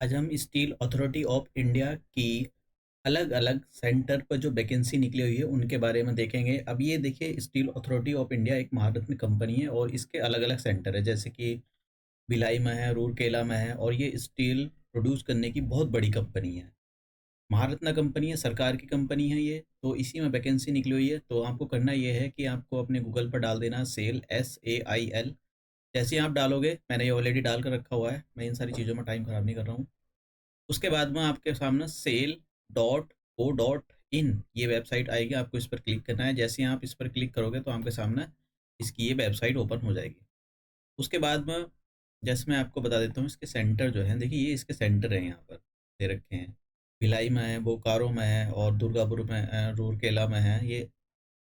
आज हम steel authority of India की अलग अलग सेंटर पर जो वैकेंसी निकली हुई है उनके बारे में देखेंगे। अब ये देखिए, स्टील अथॉरिटी ऑफ इंडिया एक महारत्न कंपनी है और इसके अलग अलग सेंटर है, जैसे कि भिलाई में है, रूरकेला में है, और ये स्टील प्रोड्यूस करने की बहुत बड़ी कंपनी है। महारत्ना कंपनी है, सरकार की कंपनी है ये, तो इसी में वैकेंसी निकली हुई है। तो आपको करना ये है कि आपको अपने गूगल पर डाल देना सेल, SAIL। जैसे ही आप डालोगे, मैंने ये ऑलरेडी डाल कर रखा हुआ है, मैं इन सारी चीज़ों में टाइम ख़राब नहीं कर रहा हूँ। उसके बाद में आपके सामने सेल.co.in ये वेबसाइट आएगी, आपको इस पर क्लिक करना है। जैसे ही आप इस पर क्लिक करोगे तो आपके सामने इसकी ये वेबसाइट ओपन हो जाएगी। उसके बाद में जैसे मैं आपको बता देता हूँ, इसके सेंटर जो हैं, देखिए ये इसके सेंटर हैं, यहाँ पर दे रखे हैं। भिलाई में है, बोकारो में है, और दुर्गापुर में है, रूरकेला में है। ये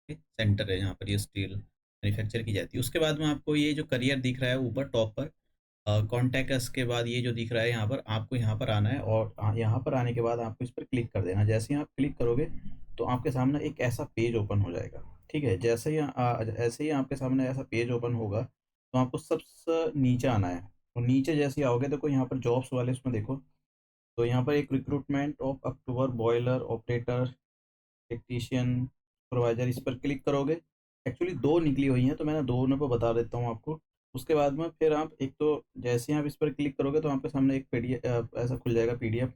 सेंटर है, यहाँ पर ये स्टील मैन्युफैक्चर की जाती है। उसके बाद में आपको ये जो करियर दिख रहा है ऊपर टॉप पर, कॉन्टैक्ट अस के बाद ये जो दिख रहा है यहाँ पर, आपको यहाँ पर आना है, और यहाँ पर आने के बाद आपको इस पर क्लिक कर देना है। जैसे ही आप क्लिक करोगे तो आपके सामने एक ऐसा पेज ओपन हो जाएगा। ठीक है, जैसे ही ऐसे ही आपके सामने ऐसा पेज ओपन होगा तो आपको सबसे नीचे आना है। और नीचे जैसे ही आओगे तो कोई यहाँ पर जॉब्स वाले उसमें देखो, तो यहाँ पर एक recruitment of October boiler operator technician supervisor, इस पर क्लिक करोगे। एक्चुअली दो निकली हुई हैं तो मैंने दोनों पर बता देता हूँ आपको। उसके बाद में फिर आप एक तो जैसे ही आप इस पर क्लिक करोगे तो आपके सामने एक पीडीएफ ऐसा खुल जाएगा, पीडीएफ।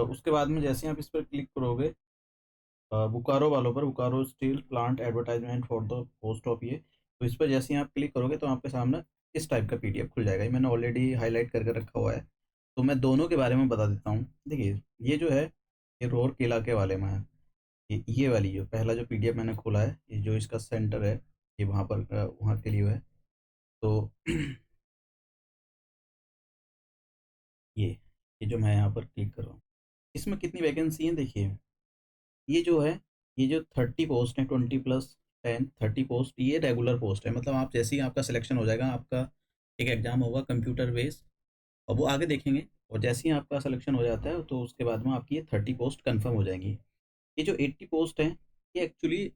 उसके बाद में जैसे ही आप इस पर क्लिक करोगे, बोकारो वालों पर, Bokaro steel plant advertisement for the post of ये, तो इस पर जैसे ही आप क्लिक करोगे तो आपके सामने इस टाइप का पीडीएफ खुल जाएगा। ये मैंने ऑलरेडी हाईलाइट करके रखा हुआ है, तो मैं दोनों के बारे में बता देता हूँ। देखिए, ये जो है ये रोर किला के वाले में है। ये वाली जो पहला जो पीडीएफ मैंने खोला है, ये जो इसका सेंटर है, ये वहाँ पर वहाँ के लिए है। तो ये ये जो मैं यहाँ पर क्लिक कर रहा हूँ, इसमें कितनी वैकेंसी है देखिए। ये जो है, ये जो 30 पोस्ट है, 20+10 30 पोस्ट, ये रेगुलर पोस्ट है। मतलब आप जैसे ही आपका सिलेक्शन हो जाएगा, आपका एक एग्जाम होगा कंप्यूटर बेस्ड, और वो आगे देखेंगे। और जैसे ही आपका सिलेक्शन हो जाता है तो उसके बाद में आपकी ये 30 पोस्ट कंफर्म हो जाएंगी। ये जो 80 पोस्ट हैं, ये एक्चुअली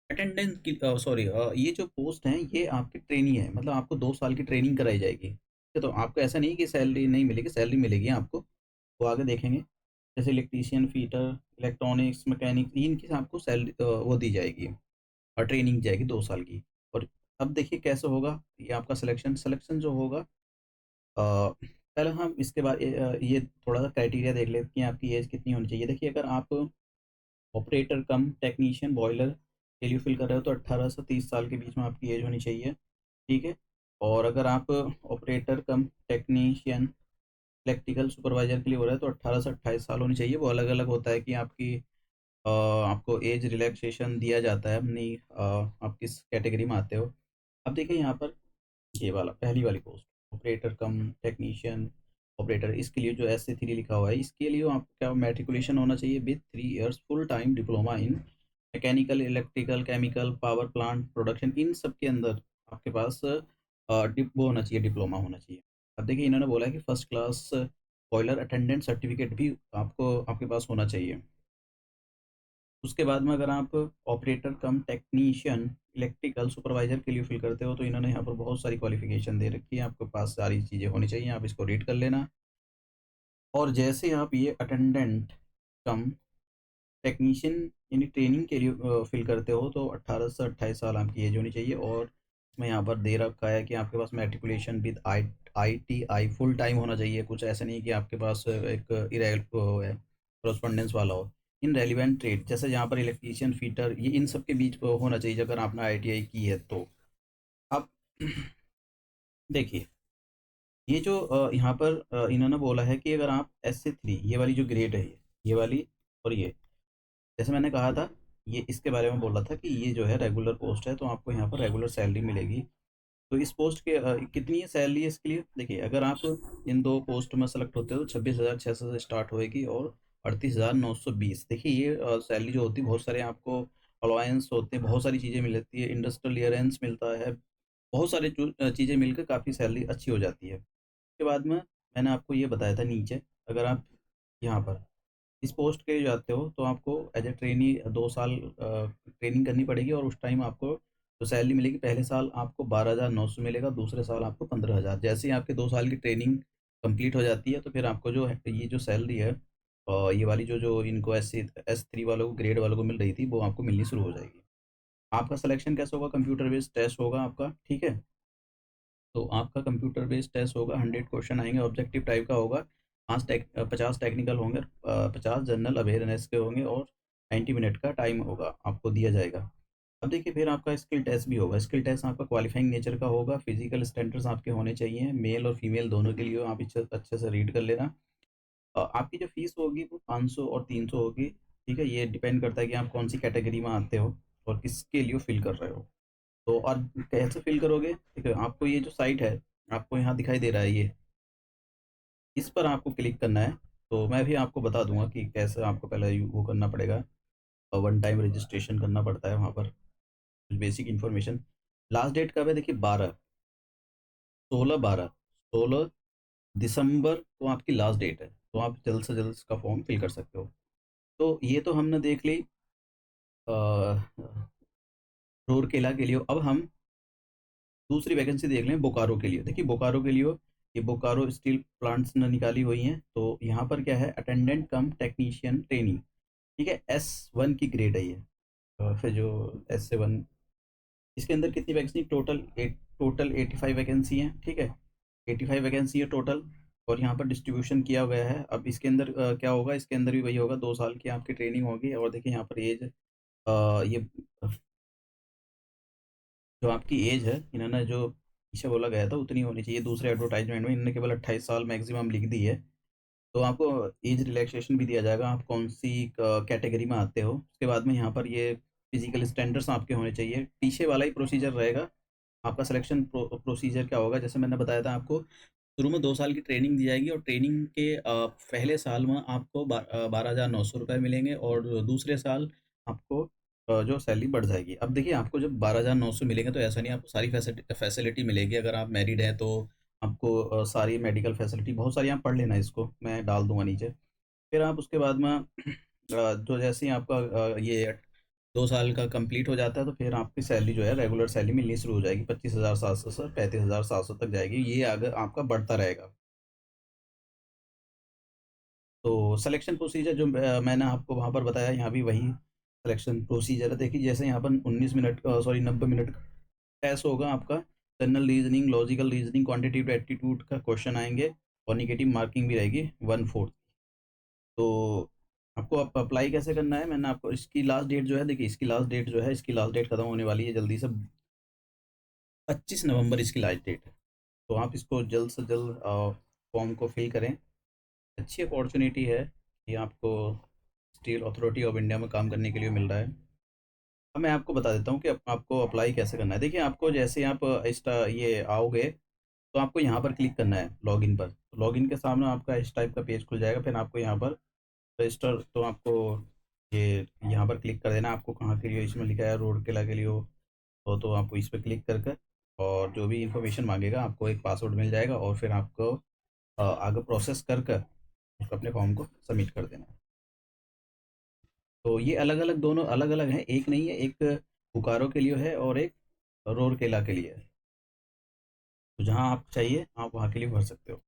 अटेंडेंस की, सॉरी, ये जो पोस्ट हैं ये आपकी ट्रेनी है, मतलब आपको 2 साल की ट्रेनिंग कराई जाएगी। ठीक है, तो आपको ऐसा नहीं कि सैलरी नहीं मिलेगी, सैलरी मिलेगी आपको। वो आगे देखेंगे। जैसे इलेक्ट्रीशियन, फीटर, इलेक्ट्रॉनिक्स, मैकेनिक, इनकी आपको सैलरी वो दी जाएगी, और ट्रेनिंग जाएगी 2 साल की। और अब देखिए कैसे होगा ये आपका सिलेक्शन। सिलेक्शन जो होगा, पहले हम इसके बाद ये थोड़ा सा क्राइटेरिया देख लेते हैं कि आपकी एज कितनी होनी चाहिए। देखिए, अगर आप ऑपरेटर कम टेक्नीशियन बॉयलर के लिए फिल कर रहे हो तो 18 से 30 साल के बीच में आपकी एज होनी चाहिए। ठीक है। और अगर आप ऑपरेटर कम टेक्नीशियन इलेक्ट्रिकल सुपरवाइजर के लिए हो रहा है तो 18 से 28 साल होनी चाहिए। वो अलग अलग होता है कि आपकी आपको एज रिलैक्सेशन दिया जाता है अपनी, आप किस कैटेगरी में आते हो। अब देखिए यहाँ पर ये वाला पहली वाली पोस्ट, ऑपरेटर कम टेक्नीशियन ऑपरेटर, इसके लिए जो SC3 लिखा हुआ है, इसके लिए आपको क्या मैट्रिकुलेशन होना चाहिए with 3 years full time diploma in mechanical, electrical, chemical, power plant production, इन सब के अंदर आपके पास वो होना चाहिए, डिप्लोमा होना चाहिए। अब देखिए, इन्होंने बोला है कि first class boiler attendant certificate भी आपको आपके पास होना चाहिए। उसके बाद में अगर आप ऑपरेटर कम टेक्नीशियन इलेक्ट्रिकल सुपरवाइजर के लिए फिल करते हो तो इन्होंने यहाँ पर बहुत सारी क्वालिफिकेशन दे रखी है, आपके पास सारी चीज़ें होनी चाहिए, आप इसको रीड कर लेना। और जैसे आप ये अटेंडेंट कम टेक्नीशियन यानी ट्रेनिंग के लिए फिल करते हो तो 18 से 28 साल आपकी एज होनी चाहिए। और इसमें यहाँ पर दे रखा है कि आपके पास matriculation with ITI full time होना चाहिए। कुछ ऐसा नहीं कि आपके पास एक इरेल वो है, correspondence वाला हो। इन रेलिवेंट ट्रेड, जैसे यहाँ पर इलेक्ट्रीशियन, फीटर, ये इन सब के बीच होना चाहिए अगर आपने ITI की है तो। अब देखिए, ये जो यहाँ पर इन्होंने बोला है कि अगर आप SC3, ये वाली जो ग्रेड है, ये वाली, और ये जैसे मैंने कहा था, ये इसके बारे में बोल रहा था कि ये जो है रेगुलर पोस्ट है तो आपको यहाँ पर रेगुलर सैलरी मिलेगी। तो इस पोस्ट के कितनी है सैलरी है इसके लिए, देखिए, अगर आप इन दो पोस्ट में सेलेक्ट होते हो तो 26,600 से स्टार्ट होएगी, और 38,920। देखिए, ये सैलरी जो होती है, बहुत सारे आपको अलाउंस होते हैं, बहुत सारी चीज़ें मिल जाती है, इंडस्ट्रियल क्लियरेंस मिलता है, बहुत सारी चीज़ें मिलकर काफ़ी सैलरी अच्छी हो जाती है। उसके बाद में मैंने आपको ये बताया था नीचे, अगर आप यहाँ पर इस पोस्ट के लिए जाते हो तो आपको एज ए ट्रेनी 2 साल ट्रेनिंग करनी पड़ेगी, और उस टाइम आपको जो सैलरी मिलेगी, पहले साल आपको 12,900 मिलेगा, दूसरे साल आपको 15,000। जैसे ही आपके 2 साल की ट्रेनिंग कंप्लीट हो जाती है तो फिर आपको जो है ये जो सैलरी है ये वाली जो जो इनको S3 वालों को, ग्रेड वालों को मिल रही थी, वो आपको मिलनी शुरू हो जाएगी। आपका सिलेक्शन कैसे होगा? कंप्यूटर बेस्ड टेस्ट होगा आपका, ठीक है। तो आपका कंप्यूटर बेस्ड टेस्ट होगा, 100 क्वेश्चन आएंगे, ऑब्जेक्टिव टाइप का होगा। 50 टेक्निकल होंगे, 50 जनरल अवेयरनेस के होंगे, और 90 मिनट का टाइम होगा आपको दिया जाएगा। अब देखिए फिर आपका स्किल टेस्ट भी होगा। स्किल टेस्ट आपका क्वालिफाइंग नेचर का होगा, फिजिकल स्टैंडर्ड्स आपके होने चाहिए, मेल और फीमेल दोनों के लिए। आप अच्छे अच्छे से रीड कर लेना। आपकी जो फीस होगी वो 500 और 300 होगी, ठीक है। ये डिपेंड करता है कि आप कौन सी कैटेगरी में आते हो और किसके लिए फिल कर रहे हो। तो और कैसे फिल करोगे? ठीक है, आपको ये जो साइट है, आपको यहाँ दिखाई दे रहा है ये, इस पर आपको क्लिक करना है। तो मैं भी आपको बता दूंगा कि कैसे आपको पहले वो करना पड़ेगा। वन टाइम रजिस्ट्रेशन करना पड़ता है वहाँ पर, बेसिक इन्फॉर्मेशन। लास्ट डेट कब है? देखिए 16 दिसंबर को आपकी लास्ट डेट है। तो आप जल्द से जल्द इसका फॉर्म फिल कर सकते हो। तो ये तो हमने देख ली रूरकेला के लिए। अब हम दूसरी वैकेंसी देख लें बोकारो के लिए। देखिए बोकारो के लिए ये बोकारो स्टील प्लांट्स ने निकाली हुई हैं। तो यहाँ पर क्या है, अटेंडेंट कम टेक्नीशियन ट्रेनिंग, ठीक है। S1 की ग्रेड है ये। फिर जो S7, इसके अंदर कितनी वैकेंसी? टोटल 85 वैकेंसी हैं, ठीक है। 85 वैकेंसी है टोटल। और यहाँ पर डिस्ट्रीब्यूशन किया गया है। अब इसके अंदर क्या होगा, इसके अंदर भी वही होगा, 2 साल की आपकी ट्रेनिंग होगी। और देखिए यहाँ पर एज, ये जो आपकी एज है, इन्होंने जो पीछे बोला गया था उतनी होनी चाहिए। दूसरे एडवर्टाइजमेंट में इन्होंने केवल 28 साल मैक्सिमम लिख दी है। तो आपको एज रिलैक्सेशन भी दिया जाएगा, आप कौन सी कैटेगरी में आते हो। उसके बाद में यहाँ पर ये फिजिकल स्टैंडर्ड्स आपके होने चाहिए। पीछे वाला ही प्रोसीजर रहेगा। आपका सिलेक्शन प्रोसीजर क्या होगा, जैसे मैंने बताया था आपको, शुरू में 2 साल की ट्रेनिंग दी जाएगी, और ट्रेनिंग के पहले साल में आपको 12,900 रुपये मिलेंगे, और दूसरे साल आपको जो सैलरी बढ़ जाएगी। अब देखिए आपको जब 12,900 मिलेंगे तो ऐसा नहीं आपको सारी फैसिलिटी मिलेगी। अगर आप मैरिड हैं तो आपको सारी मेडिकल फैसिलिटी बहुत सारी, आप पढ़ लेना, इसको मैं डाल दूंगा नीचे। फिर आप उसके बाद में जो जैसे ही आपका ये 2 साल का कंप्लीट हो जाता है, तो फिर आपकी सैलरी जो है रेगुलर सैलरी मिलनी शुरू हो जाएगी। 25,700 से 35,700 तक जाएगी। ये अगर आपका बढ़ता रहेगा। तो सिलेक्शन प्रोसीजर जो मैंने आपको वहाँ पर बताया, यहाँ भी वही सिलेक्शन प्रोसीजर है। देखिए जैसे यहाँ पर 19 मिनट, सॉरी 90 मिनट टेस्ट होगा आपका। General reasoning, logical reasoning, quantitative aptitude का क्वेश्चन आएंगे, और निगेटिव मार्किंग भी रहेगी 1/4। तो आपको आप अप्लाई कैसे करना है, मैंने आपको इसकी लास्ट डेट जो है, देखिए इसकी लास्ट डेट जो है, इसकी लास्ट डेट खत्म होने वाली है जल्दी से। 25 नवंबर इसकी लास्ट डेट है। तो आप इसको जल्द से जल्द फॉर्म को फिल करें। अच्छी अपॉर्चुनिटी है कि आपको स्टील अथॉरिटी ऑफ इंडिया में काम करने के लिए मिल रहा है। अब मैं आपको बता देता हूँ कि आपको अप्लाई कैसे करना है। देखिए आपको जैसे आप ये आओगे, तो आपको यहाँ पर क्लिक करना है लॉगिन पर। लॉगिन के सामने आपका इस टाइप का पेज खुल जाएगा। फिर आपको यहाँ पर रजिस्टर, तो आपको ये यहाँ पर क्लिक कर देना। आपको कहाँ के लिए, इसमें लिखा है रोड किला के लिए हो, तो आपको इस पर क्लिक कर कर, और जो भी इंफॉर्मेशन मांगेगा आपको एक पासवर्ड मिल जाएगा, और फिर आपको आगे प्रोसेस कर कर उसको अपने फॉर्म को सबमिट कर देना है। तो ये अलग अलग, दोनों अलग अलग हैं, एक नहीं है। एक बोकारो के लिए है और एक रूरकेला के लिए है। तो जहाँ आप चाहिए आप वहाँ के लिए भर सकते हो।